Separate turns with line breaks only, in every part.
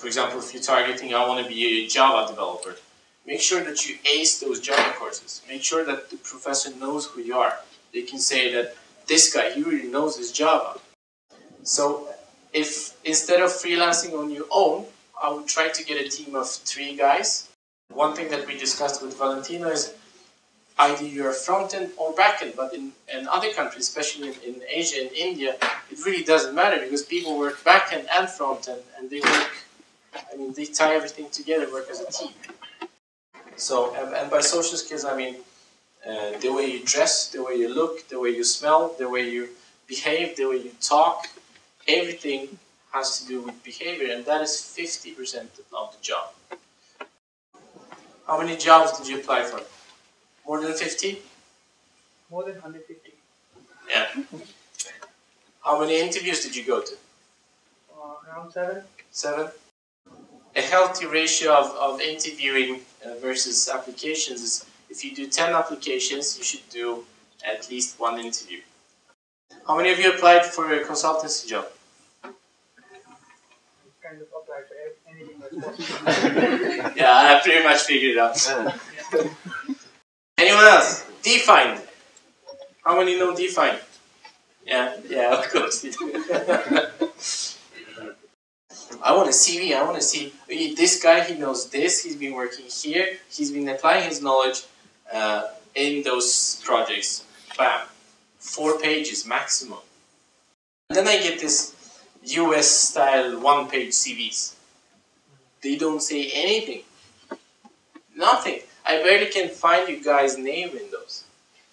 For example, if you're targeting, I want to be a Java developer, make sure that you ace those Java courses. Make sure that the professor knows who you are. They can say that this guy, he really knows his Java. So if instead of freelancing on your own, I would try to get a team of 3 guys. One thing that we discussed with Valentino is either you're front-end or back-end, but in other countries, especially in Asia and India, it really doesn't matter because people work back-end and front-end and they work, I mean, they tie everything together, work as a team. So, and by social skills, I mean the way you dress, the way you look, the way you smell, the way you behave, the way you talk, everything has to do with behavior, and that is 50% of the job. How many jobs did you apply for? More than 50?
More than 150.
Yeah. How many interviews did you go to?
Around 7.
7? A healthy ratio of interviewing versus applications is if you do 10 applications, you should do at least 1 interview. How many of you applied for a consultancy job?
Kind of applied for anything that's possible.
Yeah, I pretty much figured it out. Anyone else? Define. How many know define? Yeah, of course. I want a CV. I want to see this guy. He knows this. He's been working here. He's been applying his knowledge in those projects. Bam, 4 pages maximum. And then I get this US style 1-page CVs. They don't say anything. Nothing. I barely can find you guys' name in those.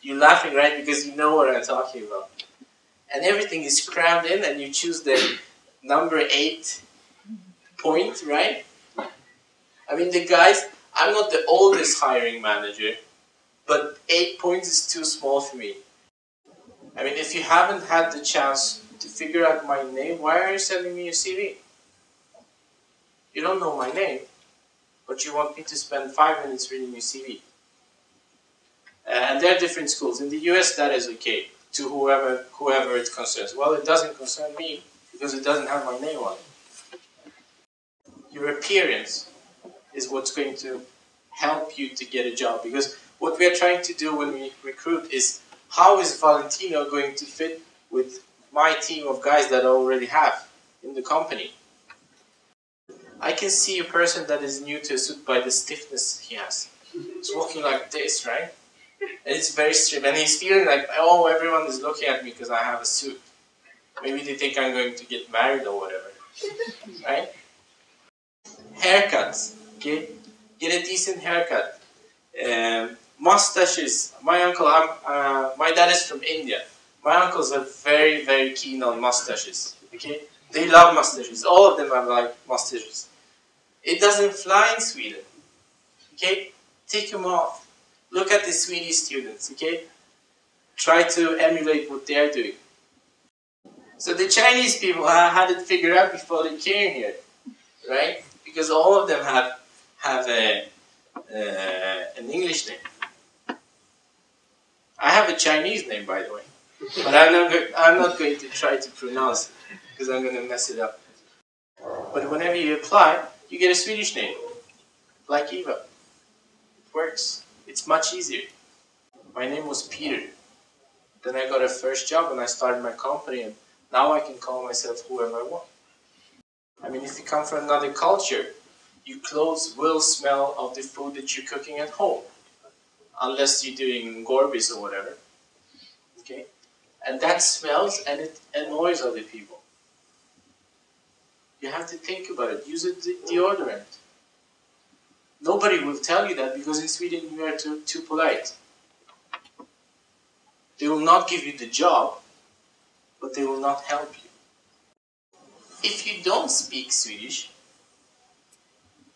You're laughing, right? Because you know what I'm talking about. And everything is crammed in and you choose the number 8 point, right? I mean, the guys, I'm not the oldest hiring manager, but 8 points is too small for me. I mean, if you haven't had the chance to figure out my name, why are you sending me your CV? You don't know my name, but you want me to spend 5 minutes reading your CV. And there are different schools. In the US, that is okay, to whoever it concerns. Well, it doesn't concern me, because it doesn't have my name on it. Your appearance is what's going to help you to get a job. Because what we are trying to do when we recruit is, how is Valentino going to fit with my team of guys that I already have in the company? I can see a person that is new to a suit by the stiffness he has. He's walking like this, right? And it's very stiff. And he's feeling like, oh, everyone is looking at me because I have a suit. Maybe they think I'm going to get married or whatever. Right? Haircuts. Okay? Get a decent haircut. Mustaches. My uncle, my dad is from India. My uncles are very, very keen on mustaches. Okay? They love mustaches. All of them have like mustaches. It doesn't fly in Sweden. Okay? Take them off. Look at the Swedish students. Okay? Try to emulate what they're doing. So the Chinese people had it figured out before they came here, right? Because all of them have an English name. I have a Chinese name, by the way, but I'm not going to try to pronounce it because I'm going to mess it up. But whenever you apply, you get a Swedish name, like Eva. It works. It's much easier. My name was Peter. Then I got a first job and I started my company, and now I can call myself whoever I want. I mean, if you come from another culture, your clothes will smell of the food that you're cooking at home. Unless you're doing gorbis or whatever. Okay? And that smells and it annoys other people. You have to think about it. Use a deodorant. Nobody will tell you that because in Sweden you are too polite. They will not give you the job, but they will not help you. If you don't speak Swedish,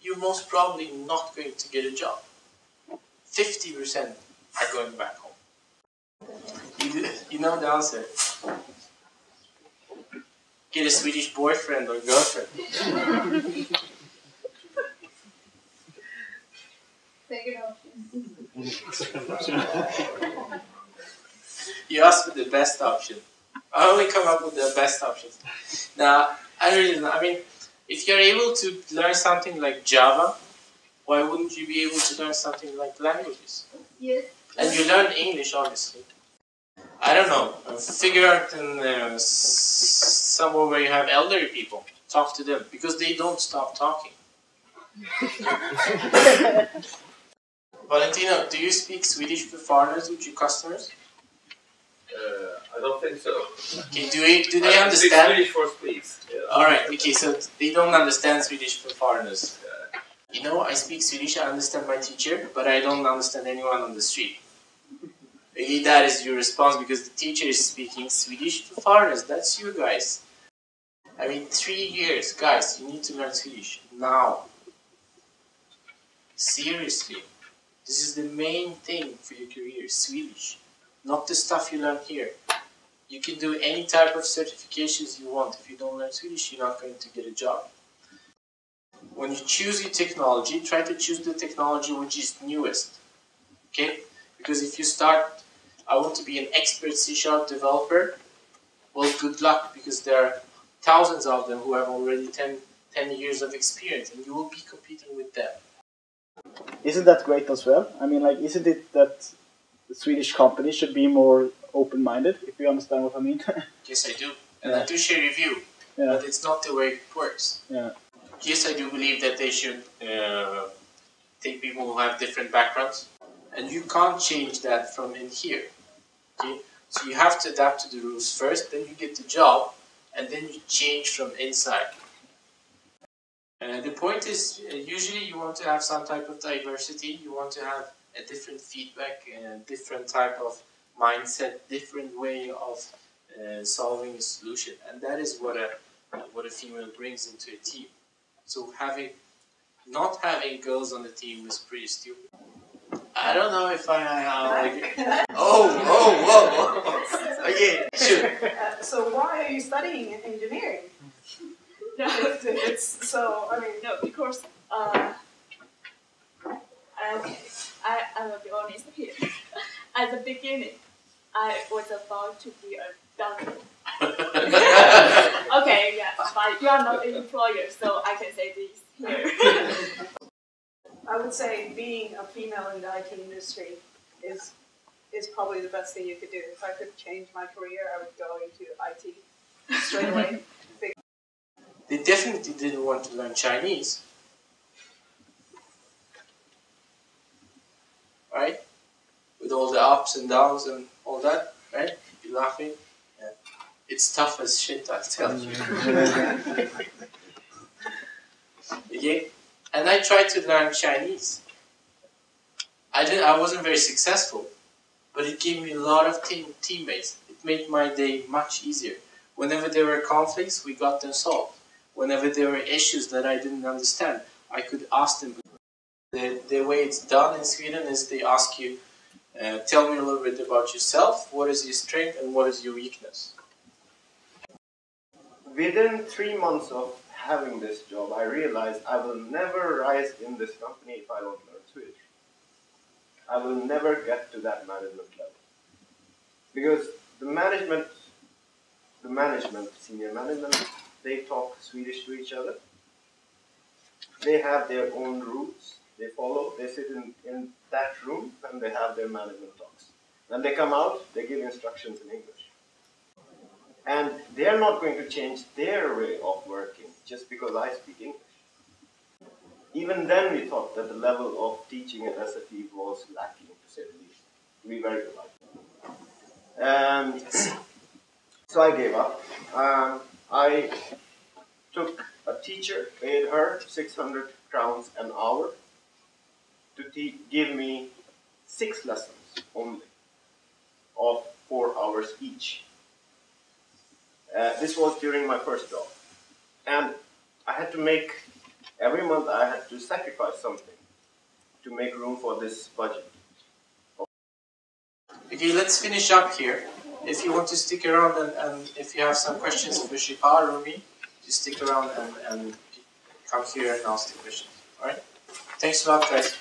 you're most probably not going to get a job. 50% are going back home. You know the answer. Get a Swedish boyfriend or girlfriend.
Second option.
You asked for the best option. I only come up with the best options. Now, I mean, If you're able to learn something like Java, why wouldn't you be able to learn something like languages?
Yes.
And you learn English, obviously. I don't know. Figure out in somewhere where you have elderly people. Talk to them, because they don't stop talking. Valentino, do you speak Swedish for foreigners with your customers?
I don't think so.
Okay, do they understand?
Swedish for please. Yeah.
Alright, okay, so they don't understand Swedish for foreigners. You know, I speak Swedish, I understand my teacher, but I don't understand anyone on the street. Okay, that is your response, because the teacher is speaking Swedish for foreigners. That's you guys. I mean, 3 years, guys, you need to learn Swedish now. Seriously. This is the main thing for your career, Swedish. Not the stuff you learn here. You can do any type of certifications you want. If you don't learn Swedish, you're not going to get a job. When you choose your technology, try to choose the technology which is newest. Okay? Because if you start, I want to be an expert C# developer, well, good luck, because there are thousands of them who have already 10 years of experience, and you will be competing with them.
Isn't that great as well? I mean, like, isn't it that the Swedish companies should be more open-minded, if you understand what I mean?
Yes, I do. And I do share your view.
Yeah.
But it's not the way it works.
Yeah.
Yes, I do believe that they should take people who have different backgrounds. And you can't change that from in here. Okay? So you have to adapt to the rules first, then you get the job, and then you change from inside. The point is, usually you want to have some type of diversity, you want to have a different feedback, a different type of mindset, different way of solving a solution. And that is what a female brings into a team. So not having girls on the team is pretty stupid. I don't know if I whoa. Okay, sure.
So why are you studying engineering?
No,
It's so, I mean,
no, because okay, I will be honest here. At the beginning, I was about to be a doctor. Okay, yeah, but you are not an employer, so I can say this here.
I would say being a female in the IT industry is probably the best thing you could do. If I could change my career, I would go into IT straight away.
They definitely didn't want to learn Chinese. Right? With all the ups and downs and all that, right? You're laughing. Yeah. It's tough as shit, I tell you. Okay? And I tried to learn Chinese. I wasn't very successful, but it gave me a lot of teammates. It made my day much easier. Whenever there were conflicts, we got them solved. Whenever there were issues that I didn't understand, I could ask them. The way it's done in Sweden is they ask you, tell me a little bit about yourself, what is your strength and what is your weakness?
Within 3 months of having this job, I realized I will never rise in this company if I don't learn Swedish. I will never get to that management level. Because the senior management, they talk Swedish to each other. They have their own rules. They follow. They sit in that room and they have their management talks. When they come out, they give instructions in English. And they are not going to change their way of working just because I speak English. Even then we thought that the level of teaching at SFE was lacking, to say the least. To be very polite. So I gave up. I took a teacher, paid her 600 crowns an hour to give me 6 lessons only of 4 hours each. This was during my first job. And I had to every month I had to sacrifice something to make room for this budget.
Okay, let's finish up here. If you want to stick around and if you have some questions for Shipar or me, just stick around and come here and ask the questions. Alright? Thanks a lot, guys.